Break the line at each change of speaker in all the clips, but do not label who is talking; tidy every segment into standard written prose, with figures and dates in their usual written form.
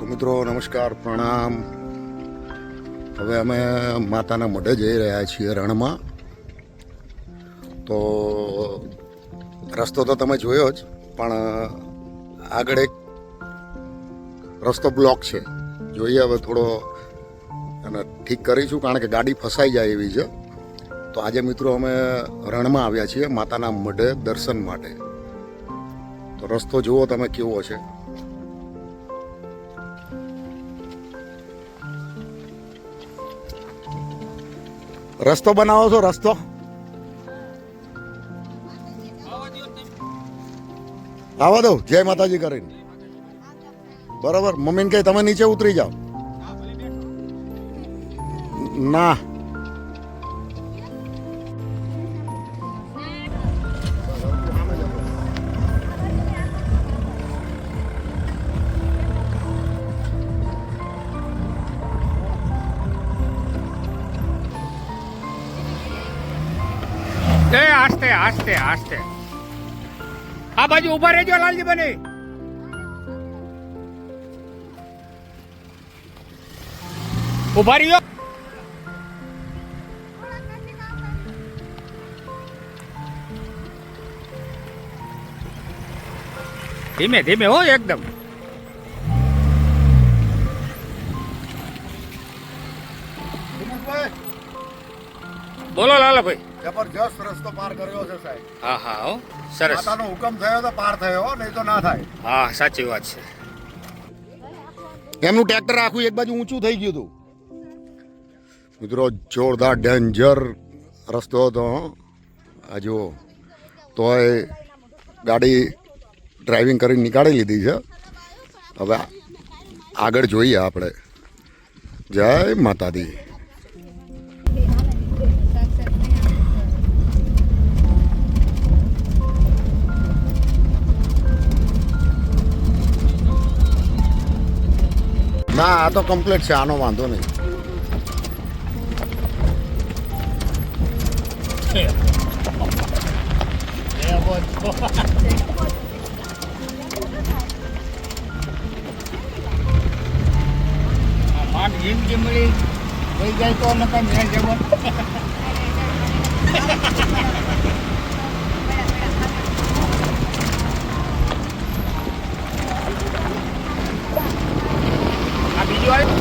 તો મિત્રો નમસ્કાર, પ્રણામ. હવે અમે માતાના મઢે જઈ રહ્યા છીએ રણમાં. તો રસ્તો તો તમે જોયો જ, પણ આગળ એક રસ્તો બ્લોક છે. જોઈએ હવે થોડો અને ઠીક કરીશું, કારણ કે ગાડી ફસાઈ જાય એવી છે. તો આજે મિત્રો અમે રણમાં આવ્યા છીએ માતાના મઢે દર્શન માટે. તો રસ્તો જુઓ તમે કેવો છે. રસ્તો બનાવો છો? રસ્તો આવા દો. જય માતાજી કરીને બરોબર. મમ્મીને કહે તમે નીચે ઉતરી જાઓ. ના,
આસ્તે આસ્તે આસ્તે. આ બાજુ ઉભા રહેજો લાલજી બની. ઉભા રહ્યો. ધીમે ધીમે હો, એકદમ. બોલો લાલાભાઈ.
જબરજસ્ત રસ્તો પાર કર્યો છે સાહેબ.
હા હા, હો સરસ.
માતાનો હુકમ થયો તો પાર થયો, નહીં તો ના થાય.
હા, સાચી વાત છે.
એમનું ટ્રેક્ટર આખું એક બાજુ ઊંચું થઈ ગયું હતું. મિત્રો જોરદાર ડેન્જર રસ્તો હતો. આ જુઓ, તોય ગાડી ડ્રાઇવિંગ કરીને નીકાળી લીધી છે. હવે આગળ જોઈએ આપણે. જય માતાજી. ના, આ તો કમ્પ્લીટ છે, આનો વાંધો નહીં.
જિંદગી મળી થઈ જાય તો નકા મેળ જવો. આ બીજું આવ્યું.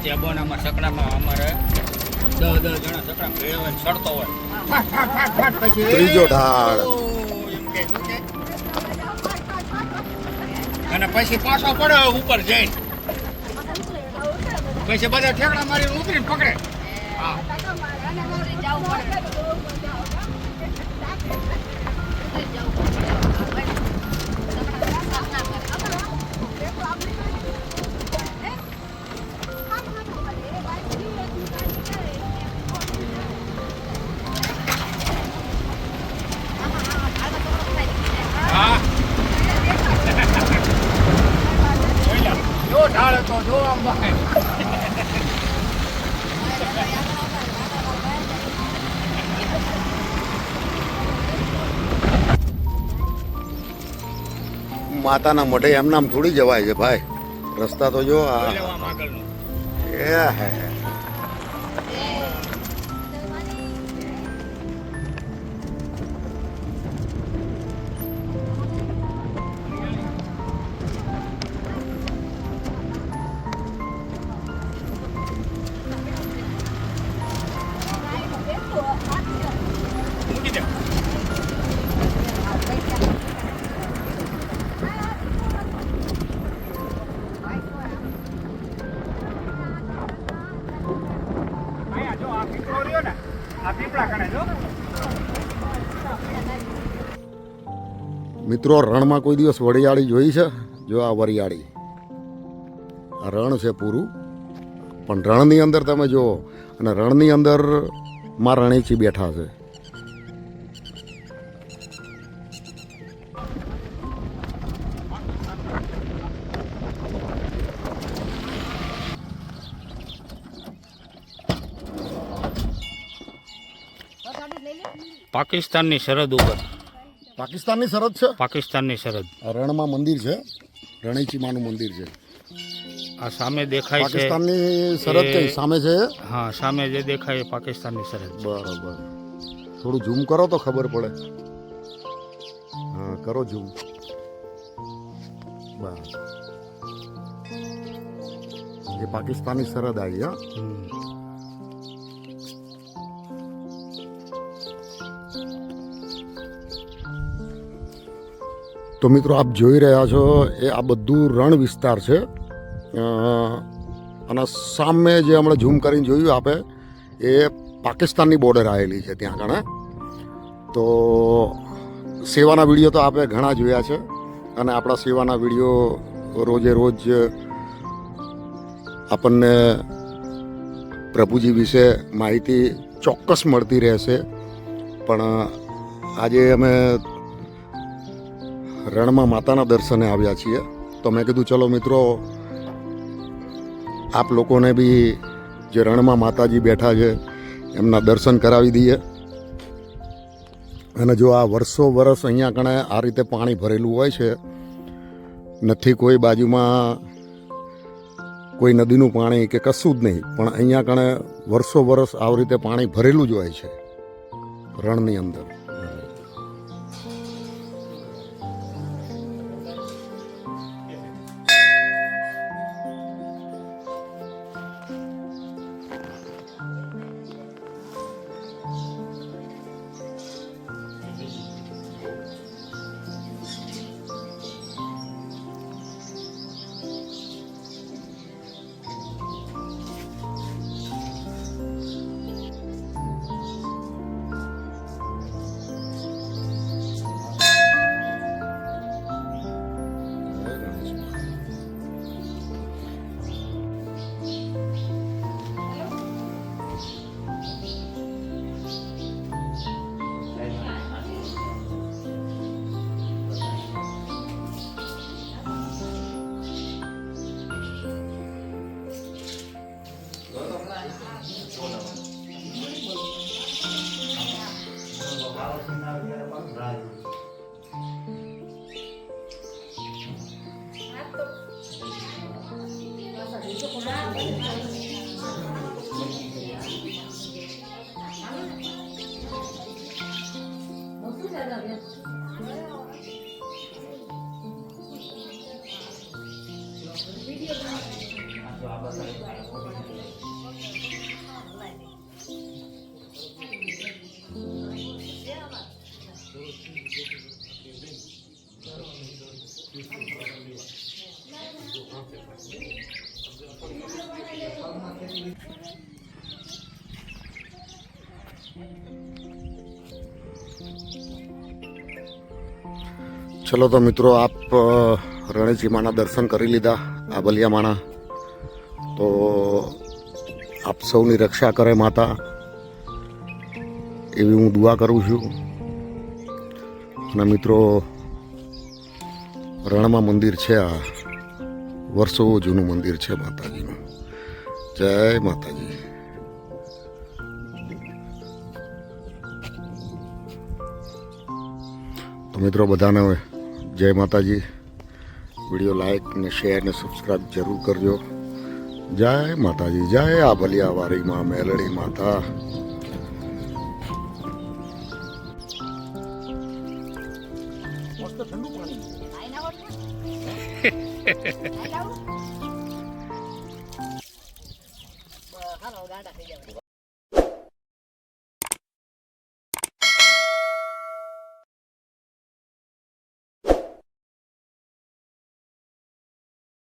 ચેબોનામાં સકડામાં અમારે 10 જણા સકડા ભેળવે ચડતો હોય. પછી
ત્રીજો ઢાળ.
એમ કે અને પછી પાછો પડે ઉપર જઈને. પછી બધા ઠેકડા મારીને ઉતરીને પકડે. હા, જો ઢાળ તો જો આમ બહાર.
માતાના મઢે એમ નામ થોડી જવાય છે ભાઈ. રસ્તા તો જો. આ એ હે
પીપળો રહ્યો ને આ પીપળા કણે જો
મિત્રો રણમાં કોઈ દિવસ વરિયાળી જોઈ છે? જો આ વરિયાળી, આ રણ છે પૂરું, પણ રણની અંદર તમે જુઓ, અને રણની અંદર માં રણેચી બેઠા છે.
પાકિસ્તાનની સરહદ ઉપર,
પાકિસ્તાનની સરહદ છે.
પાકિસ્તાનની સરહદ.
આ રણમાં મંદિર છે, રણેચી માનું મંદિર છે.
આ સામે દેખાય છે
પાકિસ્તાનની સરહદ કઈ સામે છે?
હા, સામે જે દેખાય એ પાકિસ્તાનની સરહદ.
બરોબર, થોડું ઝૂમ કરો તો ખબર પડે. હા, કરો ઝૂમ. બસ, એ પાકિસ્તાનની સરહદ આવી. હા, તો મિત્રો આપ જોઈ રહ્યા છો એ આ બધું રણ વિસ્તાર છે. અને સામે જે હમણાં ઝૂમ કરીને જોયું આપે એ પાકિસ્તાનની બોર્ડર આવેલી છે ત્યાં આગળ. તો સેવાના વિડીયો તો આપે ઘણા જોયા છે, અને આપણા સેવાના વિડીયો રોજે રોજ આપણને પ્રભુજી વિશે માહિતી ચોક્કસ મળતી રહેશે. પણ આજે અમે રણમાં માતાના દર્શને આવ્યા છીએ, તો મેં કીધું ચલો મિત્રો આપ લોકોને બી જે રણમાં માતાજી બેઠા છે એમના દર્શન કરાવી દઈએ. અને જો આ વર્ષો વર્ષ અહીંયા કણે આ રીતે પાણી ભરેલું હોય છે, નથી કોઈ બાજુમાં કોઈ નદીનું પાણી કે કશું જ નહીં, પણ અહીંયા કણે વર્ષો વર્ષ આવી રીતે પાણી ભરેલું જ હોય છે રણની અંદર. ચલો તો મિત્રો આપ રણેચી માના દર્શન કરી લીધા, આ બલિયા માના. તો આપ સૌની રક્ષા કરે માતા, એવી હું દુઆ કરું છું. અને મિત્રો રણમાં મંદિર છે, આ વર્ષો જૂનું મંદિર છે માતાજીનું. જય માતાજી. તો મિત્રો બધાને જય માતાજી. વિડીયો લાઈક ને શેર ને સબસ્ક્રાઈબ જરૂર કરજો. જય માતાજી. જય આ ભલિયાવાળી માં મેલડી માતા. ઠંડુ પાણી